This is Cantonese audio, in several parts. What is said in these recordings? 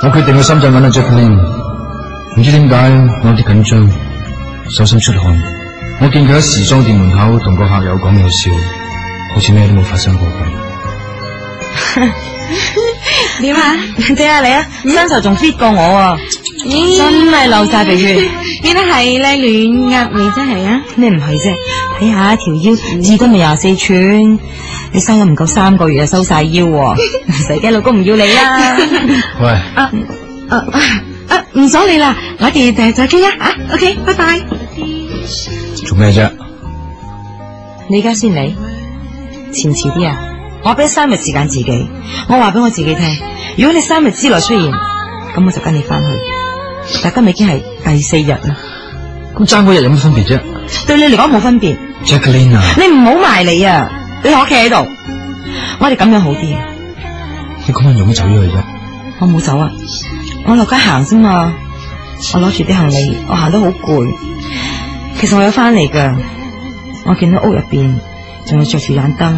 我決定去深圳揾阿 Jacqueline， 唔知點解我有啲緊張，手心出汗。我見佢喺時裝店門口同個客有講有笑，好似咩都冇發生過咁。點啊？借下你啊，身材仲 fit 過我啊！真係漏晒鼻血，變得係咧亂噏你真係啊！咩唔係啫？睇下條腰至今咪24寸，你生咗唔夠3個月就收晒腰，唔使驚老公唔要你啦。喂，唔阻你啦，我哋再傾啊！OK， 拜拜。做咩啫？你而家先嚟，遲唔遲啲啊？我俾3日時間自己，我話俾我自己聽，如果你3日之內出現，咁我就跟你翻去。但今日已經係第4日啦，咁爭嗰日有乜分別啫？對你嚟講冇分別。Jacqueline 啊，你唔好埋你啊！你同我企喺度，我哋咁樣好啲。你今晚有冇走咗去啫？我冇走啊，我落街行啫嘛。我攞住啲行李，我行得好攰。其實我有翻嚟噶，我見到屋入邊仲有着住盞燈，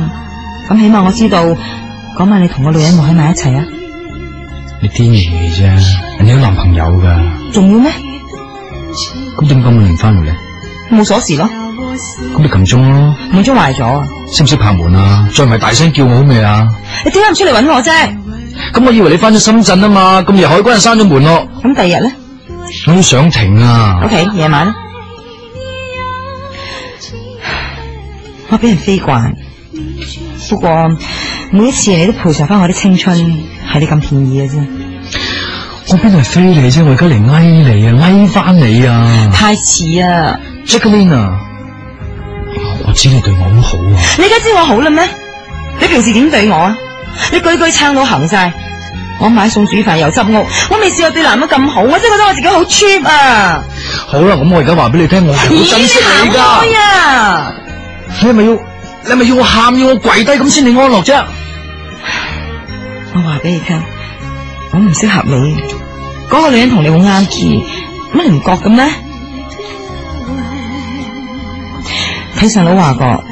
咁起碼我知道嗰晚你同個女人冇喺埋一齊啊。你癲嘢啫，人哋有男朋友噶。仲要咩？咁點解你唔翻嚟咧？冇鎖匙咯。咁你撳鐘咯。門鐘壞咗啊？識唔識拍門啊？再唔係大聲叫我好未啊？你點解唔出嚟搵我啫？咁我以為你翻咗深圳啊嘛，咁夜海關人閂咗門咯。咁第二日咧？我要上庭啊。OK， 夜晚咧，我俾人飛慣，不過每一次你都賠償翻我啲青春，係你咁便宜嘅啫。我邊度係飛你啫？我而家嚟拉你啊，拉翻你啊！太遲啊 ，Jacqueline 啊！我知你對我好好啊。你而家知我好啦咩？你平時點對我啊？你句句撐到行晒，我買餸煮飯又執屋，我未試過對男人咁好，我真係覺得我自己好 cheap 啊！好啦，咁我而家話俾你聽，我係好珍惜你噶。啊！你係咪要我喊，要我跪低咁先你安樂啫？我話俾你聽，我唔適合你。嗰個女人同你好啱 key，乜你唔覺嘅咩？睇上佬話過，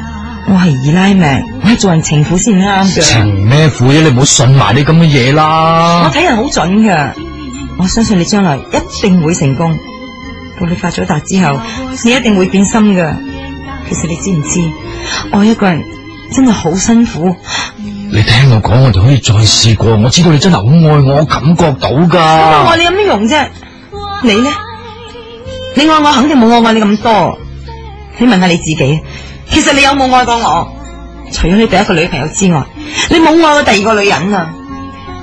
我係二奶命，我係做人情婦先啱嘅。情咩婦啫？你唔好信埋啲咁嘅嘢啦。我睇人好準噶，我相信你將來一定會成功。到你發咗達之後，你一定會變心噶。其實你知唔知，愛一個人真係好辛苦。你聽我講，我哋可以再試過。我知道你真係好愛我，我感覺到噶。我愛你有咩用啫？你呢？你愛我肯定冇我愛你咁多。你問下你自己，其實你有冇愛過我？除咗你第一個女朋友之外，你冇愛過第二個女人啊！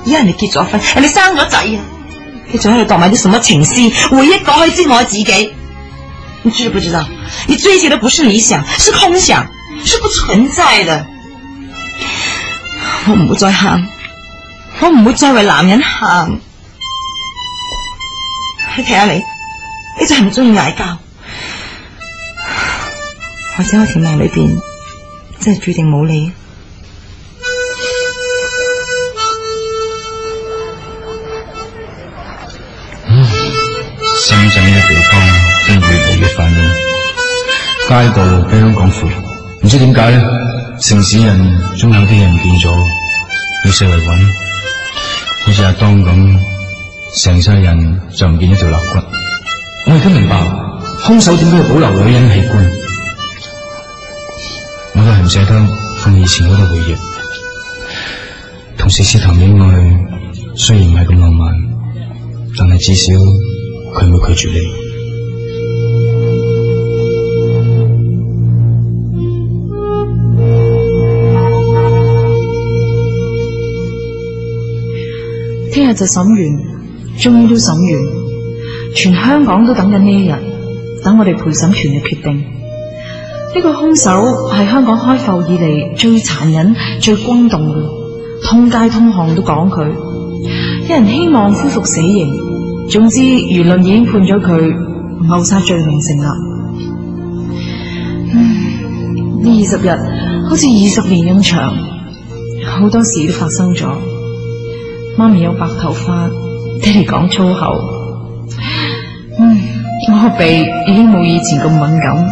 而家人哋結咗婚，人哋生咗仔啊，你仲喺度度埋啲什麼情詩？回憶過去之我自己，你知不知道？你追求的不是理想，是空想，是不存在的。我唔會再喊，我唔會再為男人喊。你睇下你就係唔中意嗌交，或者我條命裏邊真係注定冇你。深圳呢個地方真係越嚟越繁榮，街道比香港闊，唔知點解咧？城市人總有啲嘢唔見咗，要四圍揾，好似阿當咁，成世人就唔見一條肋骨。我而家明白，兇手點解要保留女人器官，我都係唔捨得放以前嗰啲回憶。同時試談戀愛，雖然唔係咁浪漫，但係至少佢唔會拒絕你。聽日就審完，終於都審完，全香港都等緊呢一日，等我哋陪審團嘅決定。呢個兇手係香港開埠以嚟最殘忍、最轟動嘅，通街通巷都講佢。有人希望恢復死刑，總之輿論已經判咗佢謀殺罪名成立。呢20日好似20年咁長，好多事都發生咗。媽咪有白頭髮，爹哋講粗口，我個鼻已經冇以前咁敏感，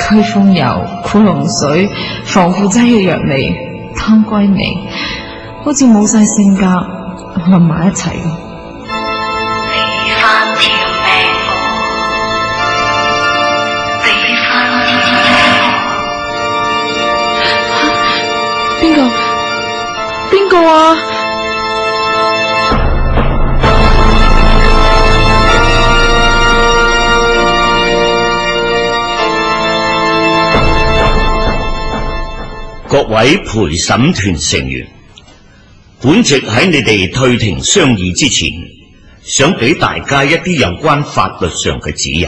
驅風油、古龍水、防腐劑嘅藥味、湯龜味，好似冇晒性格混埋一齊。邊個啊？各位陪審團成員，本席喺你哋退庭商議之前，想俾大家一啲有關法律上嘅指引。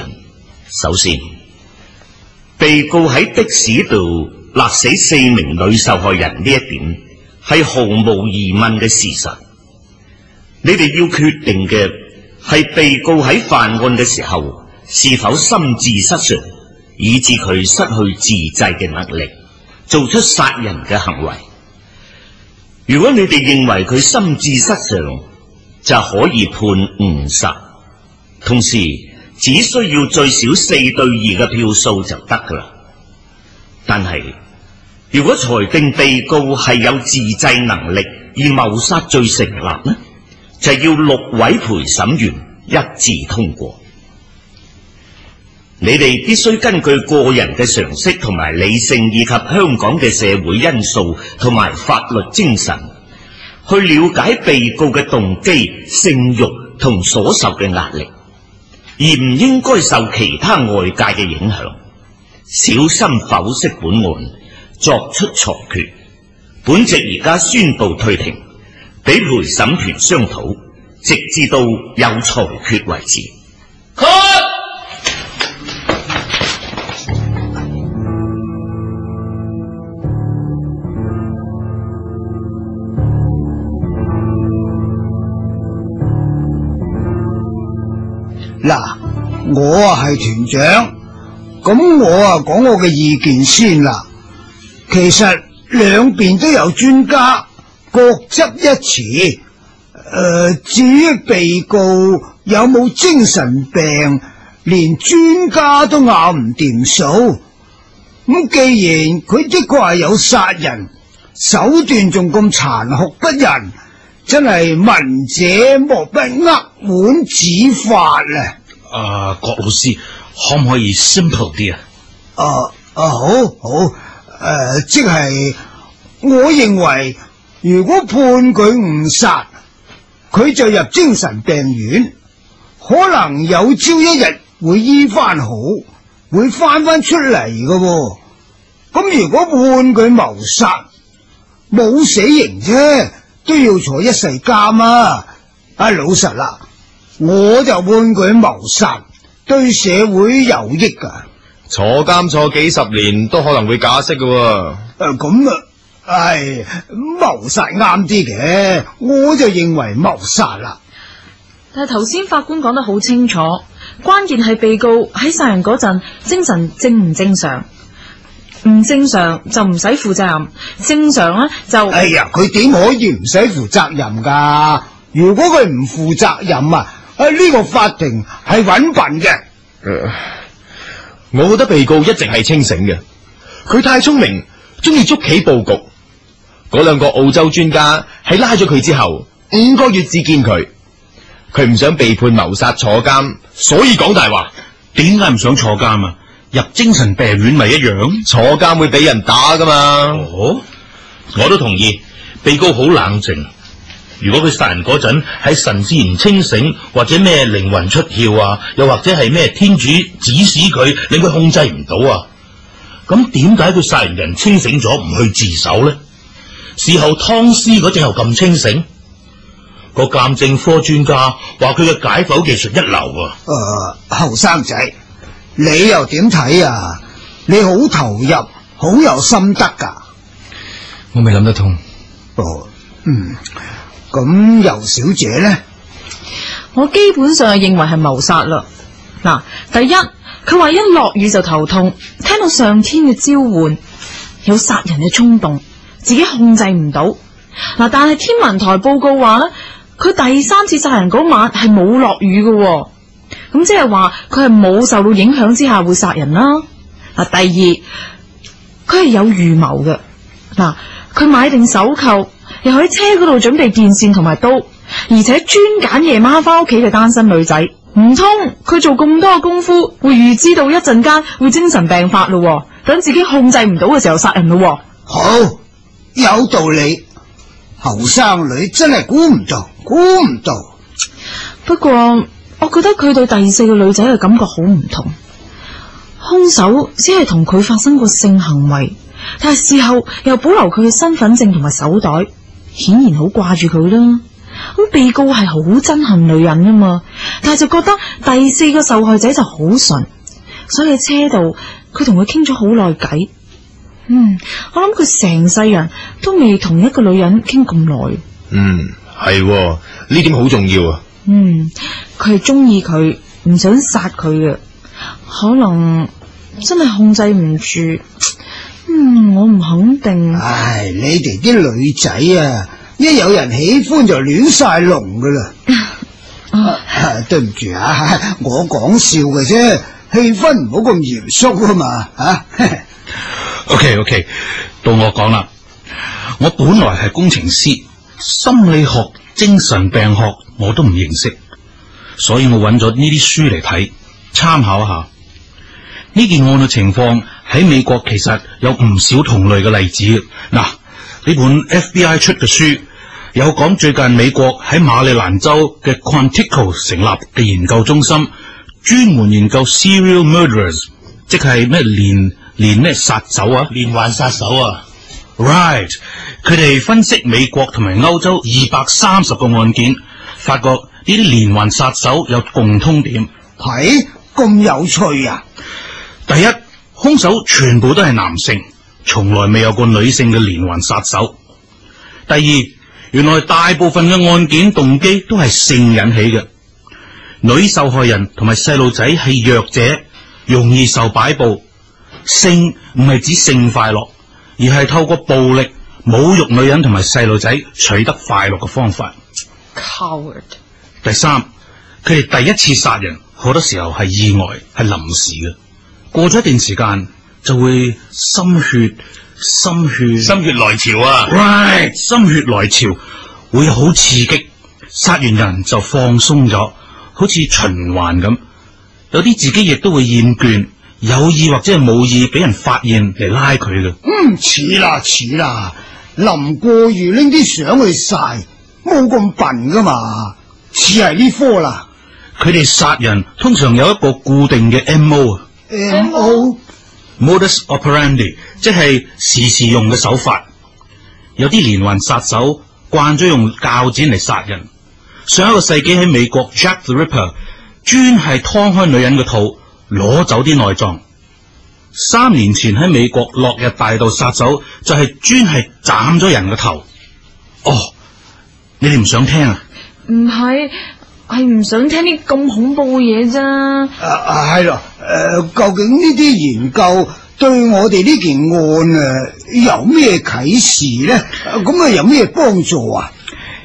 首先，被告喺的士度勒死4名女受害人呢一點係毫無疑問嘅事實。你哋要決定嘅係被告喺犯案嘅時候是否心智失常，以致佢失去自制嘅能力，做出殺人嘅行為。如果你哋認為佢心智失常，就可以判誤殺，同時只需要最少4對2嘅票數就得噶啦。但係如果裁定被告係有自制能力而謀殺罪成立呢，就要6位陪審員一致通過。你哋必須根據個人嘅常識同埋理性，以及香港嘅社會因素同埋法律精神，去了解被告嘅動機、性慾同所受嘅壓力，而唔應該受其他外界嘅影響，小心剖析本案，作出裁決。本席而家宣布退庭，俾陪審團商討，直至到有裁決為止。嗱，我係團長，咁我講我嘅意見先啦。其實兩邊都有專家，各執一詞。至於被告有冇精神病，連專家都拗唔掂數。咁既然佢的確係有殺人手段，仲咁殘酷不仁，真係聞者莫不扼腕指法啊！郭老師，可唔可以 simple 啲啊？好，即係我認為，如果判佢誤殺，佢就入精神病院，可能有朝一日會醫翻好，會翻出嚟嘅。咁如果判佢謀殺，冇死刑啫，都要坐1世監啊！老實啦，我就判佢謀殺，對社會有益噶。坐監坐幾十年都可能會假釋噶。謀殺啱啲嘅，我就認為謀殺啦。但係頭先法官講得好清楚，關鍵係被告喺殺人嗰陣精神正唔正常，唔正常就唔使負責任，正常呢就佢點可以唔使負責任噶？如果佢唔負責任呢個法庭係揾笨嘅。我覺得被告一直係清醒嘅，佢太聰明，中意捉棋布局。嗰2個澳洲專家喺拉咗佢之後5個月至見佢，佢唔想被判謀殺坐監，所以講大話。點解唔想坐監啊？入精神病院咪一樣，坐監會俾人打噶嘛。我都同意，被告好冷靜。如果佢殺人嗰陣喺神志唔清醒，或者咩靈魂出竅啊，又或者係咩天主指使佢，令佢控制唔到啊，咁點解佢殺人清醒咗唔去自首呢？事後湯屍嗰陣又咁清醒，個鑑證科專家話佢嘅解剖技術一流啊。後生仔，你又點睇啊？你好投入，好有心得噶。我未諗得通。咁尤小姐呢？我基本上認為係謀殺啦。嗱，第一，佢話一落雨就頭痛，聽到上天嘅召喚，有殺人嘅衝動，自己控制唔到。嗱，但係天文台報告話咧，佢第3次殺人嗰晚係冇落雨嘅，咁即係話佢係冇受到影響之下會殺人啦。嗱，第二，佢係有預謀嘅。嗱，佢買定手扣，又喺車嗰度準備電線同埋刀，而且專揀夜晚翻屋企嘅單身女仔。唔通佢做咁多嘅功夫，會預知到一陣間會精神病發咯？等自己控制唔到嘅時候殺人咯？好，有道理。後生女真係估唔到。不過我覺得佢對第四個女仔嘅感覺好唔同。兇手只係同佢發生過性行為，但係事後又保留佢嘅身份證同埋手袋，顯然好掛住佢啦。咁被告係好憎恨女人啊嘛，但係就覺得第四個受害者就好純，所以喺車度佢同佢傾咗好耐偈。我諗佢成世人都未同一個女人傾咁耐。係呢點好重要啊。佢係中意佢，唔想殺佢嘅，可能真係控制唔住。我唔肯定。唉，你哋啲女仔啊，一有人喜歡就亂晒龍噶啦。對唔住啊，我講笑嘅啫，氣氛唔好咁嚴肅啊嘛。OK， 到我講啦。我本來係工程師，心理學、精神病學我都唔認識，所以我揾咗呢啲書嚟睇，參考一下。呢件案嘅情況喺美國其實有唔少同類嘅例子。嗱，呢本 FBI 出嘅書有講最近美國喺馬里蘭州嘅 Quantico 成立嘅研究中心，專門研究 serial murderers， 即係咩連咩殺手啊，連環殺手啊。Right， 佢哋分析美國同埋歐洲230個案件，發覺呢啲連環殺手有共通點。係咁有趣啊！第一，兇手全部都係男性，從來未有過女性嘅連環殺手。第二，原來大部分嘅案件動機都係性引起嘅，女受害人同埋細路仔係弱者，容易受擺布。性唔係指性快樂，而係透過暴力侮辱女人同埋細路仔取得快樂嘅方法。Coward。第三，佢哋第一次殺人好多時候係意外，係臨時嘅，過咗一段時間就會心血來潮啊。Right， 心血來潮會好刺激，殺完人就放鬆咗，好似循環咁。有啲自己亦都會厭倦，有意或者係冇意俾人發現嚟拉佢嘅。似啦，林過譽拎啲相去晒，冇咁笨噶嘛，似係呢科啦。佢哋殺人通常有一個固定嘅 MO，Modus operandi， 即係時時用嘅手法。有啲連環殺手慣咗用鉸剪嚟殺人。上一個世紀喺美國 ，Jack the Ripper 專係劏開女人嘅肚，攞走啲內臟。3年前喺美國落日大道殺手就係專係斬咗人嘅頭。你哋唔想聽啊？唔係唔想聽啲咁恐怖嘅嘢啫。係咯，究竟呢啲研究對我哋呢件案有咩啟示咧？咁有咩幫助啊？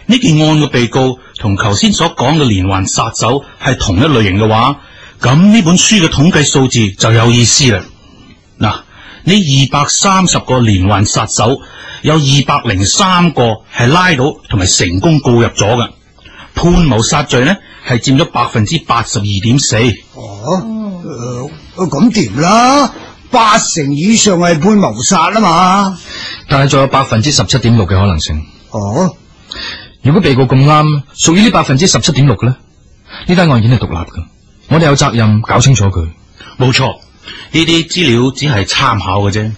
呢件案嘅被告同頭先所講嘅連環殺手係同一類型嘅話，咁呢本書嘅統計數字就有意思啦。嗱，呢230個連環殺手有203個係拉到同埋成功告入咗嘅，判謀殺罪呢係佔咗 82.4%。咁掂啦，80%以上係判謀殺啊嘛。但係仲有 17.6% 嘅可能性。如果被告咁啱屬於呢 17.6% 咧，呢單案件係獨立嘅，我哋有責任搞清楚佢。冇錯，呢啲資料只係參考嘅啫。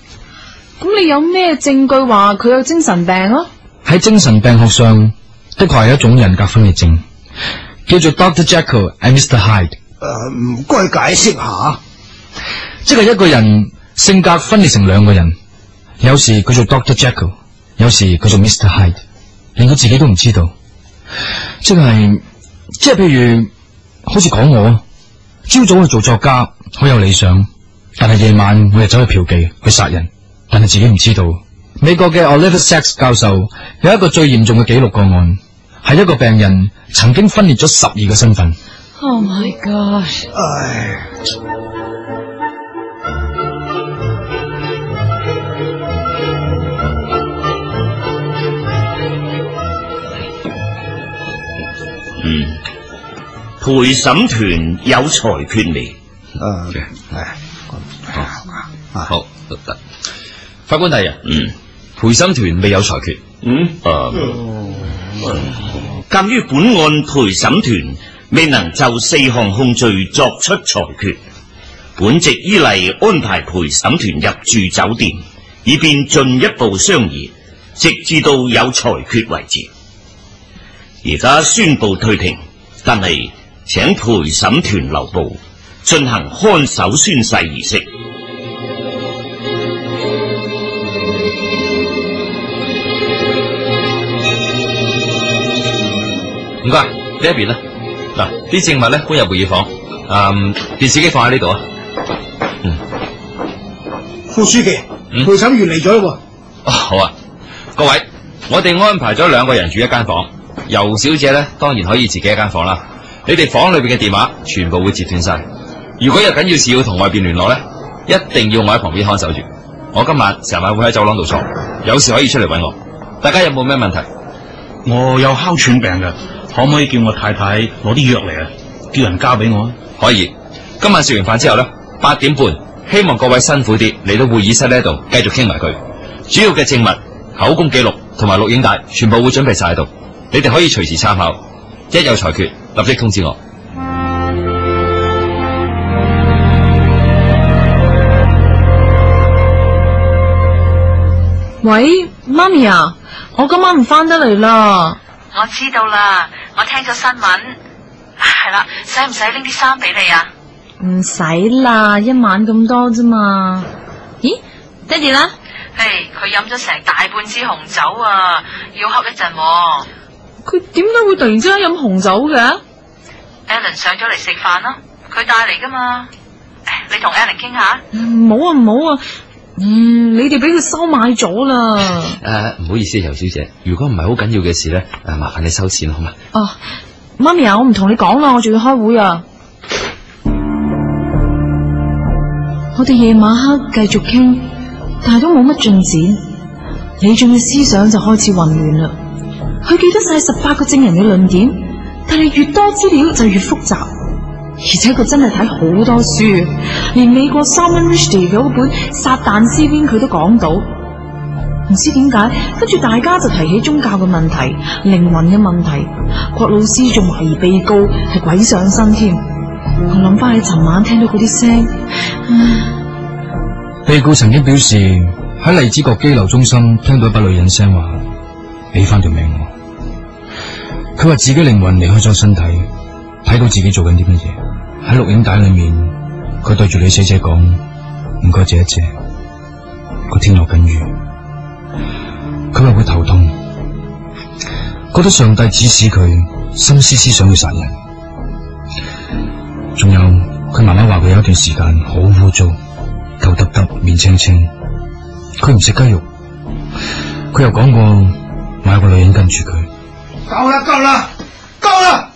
咁你有咩證據話佢有精神病啊？喺精神病學上，的確係一種人格分裂症，叫做 Dr. Jekyll and Mr. Hyde。唔該解釋下。即係一個人性格分裂成兩個人，有時佢做 Dr. Jekyll， 有時佢做 Mr. Hyde， 連佢自己都唔知道。即係譬如，好似講我，朝早去做作家，好有理想，但係夜晚我又走去嫖妓去殺人，但係自己唔知道。美國嘅 Oliver Sacks 教授有一個最嚴重嘅紀錄個案，係一個病人曾經分裂咗12個身份。Oh my God！ 陪審團有裁決未？好，法官大人，陪審團未有裁決。鑒於本案陪審團未能就4項控罪作出裁決，本席依例安排陪審團入住酒店，以便進一步商議，直至到有裁決為止。而家宣布退庭，但係請陪審團留步，進行看守宣誓儀式。唔該，呢一邊啦。嗱，啲證物咧搬入會議房，電視機放喺呢度啊。副書記，陪審員嚟咗咯。好啊，各位，我哋安排咗2個人住一間房，尤小姐咧當然可以自己一間房啦。你哋房裏邊嘅電話全部會截斷晒，如果有緊要事要同外邊聯絡咧，一定要我喺旁邊看守住。我今晚成晚會喺走廊度坐，有事可以出嚟揾我。大家有冇咩問題？我有哮喘病嘅，可唔可以叫我太太攞啲藥嚟啊？叫人交俾我啊？可以。今晚食完飯之後咧，8點半，希望各位辛苦啲嚟到會議室呢度繼續傾埋佢。主要嘅證物、口供記錄同埋錄影帶全部會準備晒喺度，你哋可以隨時參考。一有裁決，立即通知我。喂，媽咪啊，我今晚唔翻得嚟啦。我知道啦，我聽咗新聞。係啦，使唔使拎啲衫俾你啊？唔使啦，一晚咁多啫嘛。咦，爹哋啦？佢飲咗成大半支紅酒啊，要喝一陣。佢點解會突然之間飲紅酒嘅 ？Alan 上咗嚟食飯啦，佢帶嚟噶嘛。你同 Alan 傾下。唔好啊，唔好啊。你哋俾佢收買咗啦。唔好意思，尤小姐，如果唔係好緊要嘅事咧，麻煩你收錢好嘛？哦，媽咪啊，我唔同你講啦，我仲要開會啊。我哋夜晚黑繼續傾，但係都冇乜進展。李俊嘅思想就開始混亂啦。佢記得晒18個證人嘅論點，但係越多資料就越複雜。而且佢真係睇好多書，連美國 Salman Rushdie 嗰本《撒旦詩篇》佢都講到。唔知點解，跟住大家就提起宗教嘅問題、靈魂嘅問題。郭老師仲懷疑被告係鬼上身添。我諗翻起尋晚聽到嗰啲聲，被告曾經表示喺荔枝角羈留中心聽到一把女人聲話：俾翻條命我。佢話自己靈魂離開咗身體，睇到自己做緊啲乜嘢。喺錄影帶裏面，佢對住女死者講：唔該借一借，個天落緊雨。佢話會頭痛，覺得上帝指使佢心思思想去殺人。仲有佢媽媽話佢有一段時間好污糟，頭耷耷，面青青。佢唔食雞肉。佢又講過話有個女人跟住佢。夠啦，夠啦，夠啦！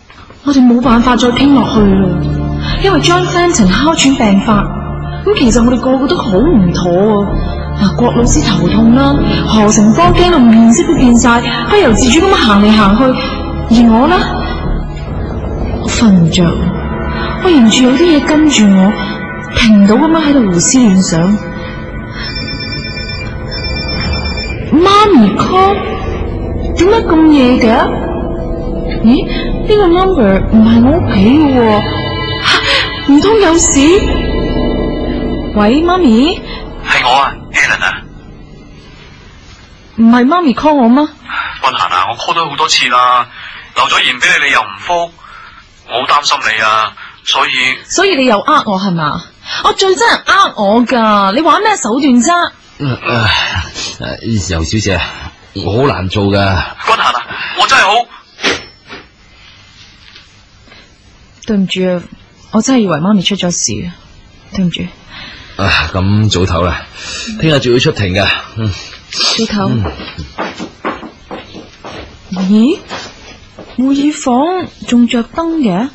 我哋冇辦法再傾落去啦，因為 John Fenton 哮喘病發，咁其實我哋個個都好唔妥啊！嗱，郭老師頭痛啦，何成芳驚到面色都變晒，不由自主咁行嚟行去，而我呢，我瞓唔着，我沿住有啲嘢跟住我，停唔到咁樣喺度胡思亂想。媽咪 call， 點解咁夜嘅？咦？呢個 number 唔係我屋企嘅喎，唔通有事？喂，媽咪，係我啊 ，Alan 啊，唔係媽咪 call 我嗎？君嫻啊，我 call 咗好多次啦，留咗言俾你，你又唔覆，我好擔心你啊，所以你又呃我係嘛？我最憎人呃我噶，你玩咩手段啫？尤小姐，我好難做噶。君嫻啊，我真係好。對唔住啊，我真係以為媽咪出咗事，對唔住。咁早唞啦，聽日仲要出庭噶。早唞。咦？會議房仲着燈嘅？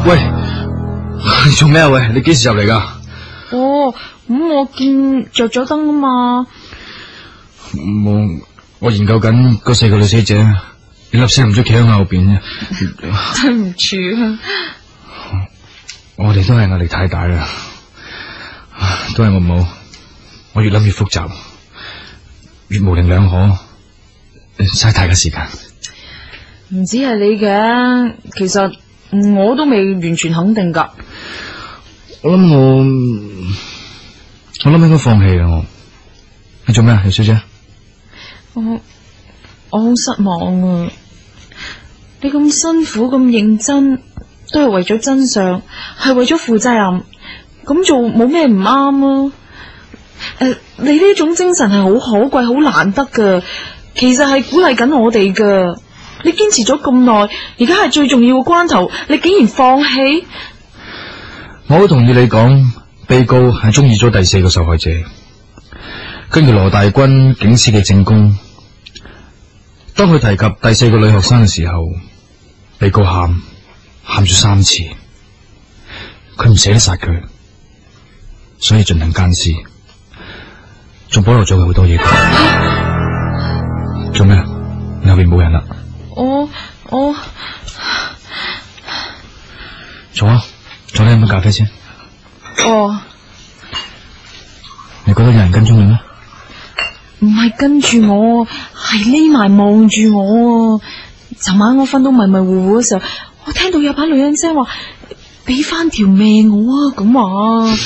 喂，你做咩啊？喂，你幾時入嚟噶？哦，咁我見着咗燈啊嘛。我研究緊嗰4個女死者。你粒聲唔知企喺後邊啫，對唔住啊！我哋都係壓力太大啦，都係我唔好，我越諗越複雜，越模棱兩可，嘥大家時間。唔止係你嘅，其實我都未完全肯定噶。我諗應該放棄啦。你做咩啊，姚小姐？我好失望啊！你咁辛苦咁認真，都係為咗真相，係為咗負責任，咁做冇咩唔啱啊！你呢種精神係好可貴、好難得噶，其實係鼓勵緊我哋噶。你堅持咗咁耐，而家係最重要嘅關頭，你竟然放棄？我好同意你講，被告係中意咗第四個受害者。根據羅大軍警司嘅證供，當佢提及第四個女學生嘅時候，被告喊咗3次，佢唔捨得殺佢，所以進行姦屍，仲保留咗佢好多嘢。做咩？你後邊冇人啦？我坐啊，坐低飲杯咖啡先。你覺得有人跟蹤你咩？唔係跟住我，係匿埋望住我。尋晚我瞓到迷迷糊糊嘅時候，我聽到有把女人聲話：俾翻條命我啊！咁話。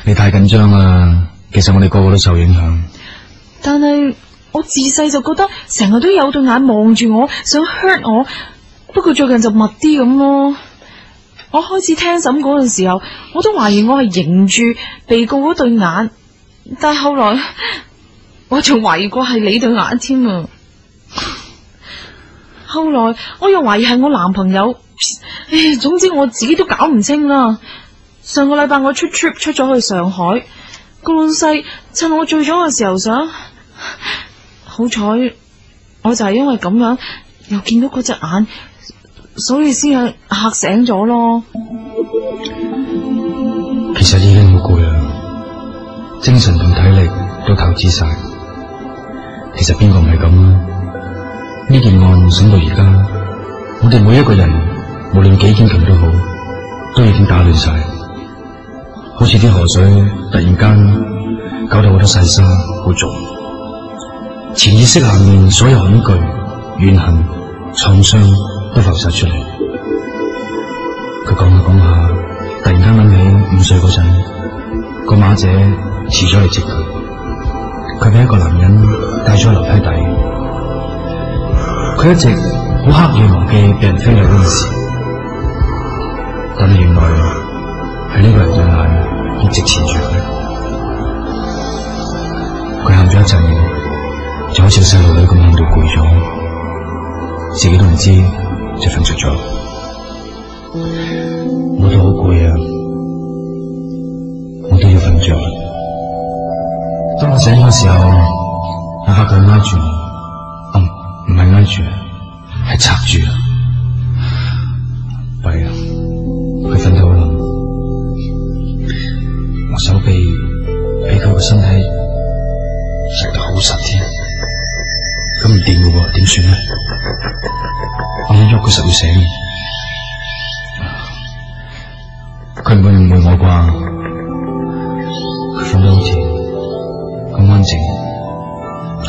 你太緊張啦，其實我哋個個都受影響。但係我自細就覺得成日都有對眼望住我，想 hurt 我。不過最近就密啲咁咯。我開始聽審嗰陣時候，我都懷疑我係迎住被告嗰對眼，但係後來我仲懷疑過係你對眼添啊。後來我又懷疑係我男朋友。總之我自己都搞唔清啦。上個禮拜我出 trip 出咗去上海，個老細趁我醉咗嘅時候想，好彩我就係因為咁樣又見到嗰隻眼，所以先係嚇醒咗咯。其實已經好攰啦，精神同體力都透支晒。其實邊個唔係咁啊？呢件案審到而家，我哋每一個人無論幾堅強都好，都已經打亂晒，好似啲河水突然間搞到好多細沙好濁，潛意識下面所有恐懼、怨恨、創傷都浮晒出嚟。佢講下講下，突然間諗起5歲嗰陣，個馬姐遲咗嚟接佢，佢俾一個男人帶咗喺樓梯底，佢一直好刻意忘記俾人飛嚟嗰件事，但係原來係呢個人對眼一直纏住佢。佢喊咗一陣，就好似個細路女咁喊到攰咗，自己都唔知就瞓着咗。我都好攰啊，我都要瞓着。當我醒咗嘅時候，我發覺佢挨住我，唔係挨住，係插住。弊啊，佢瞓到啦，我手臂俾佢個身體食得好實添，咁唔掂嘅喎，點算呢？我一喐佢實會醒。佢唔會誤會我啩？佢瞓得好似咁安靜，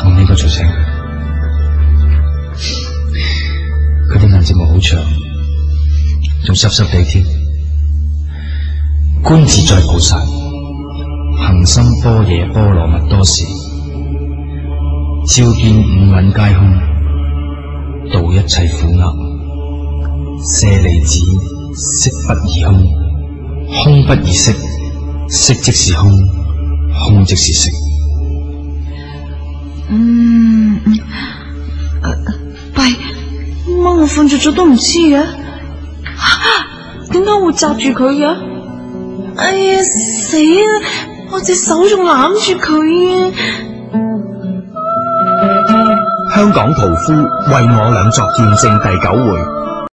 我唔應該做醒佢。佢啲眼睫毛好長，仲濕濕地添。觀自在菩薩，行深般若波羅蜜多時，照見五蘊皆空，度一切苦厄。舍利子，色不異空，空不異色，色即是空，空即是色。弊，乜我瞓着咗都唔知嘅？點解會扎住佢嘅？哎呀死啦！我隻手仲攬住佢啊！香港屠夫為我倆作見證第9回。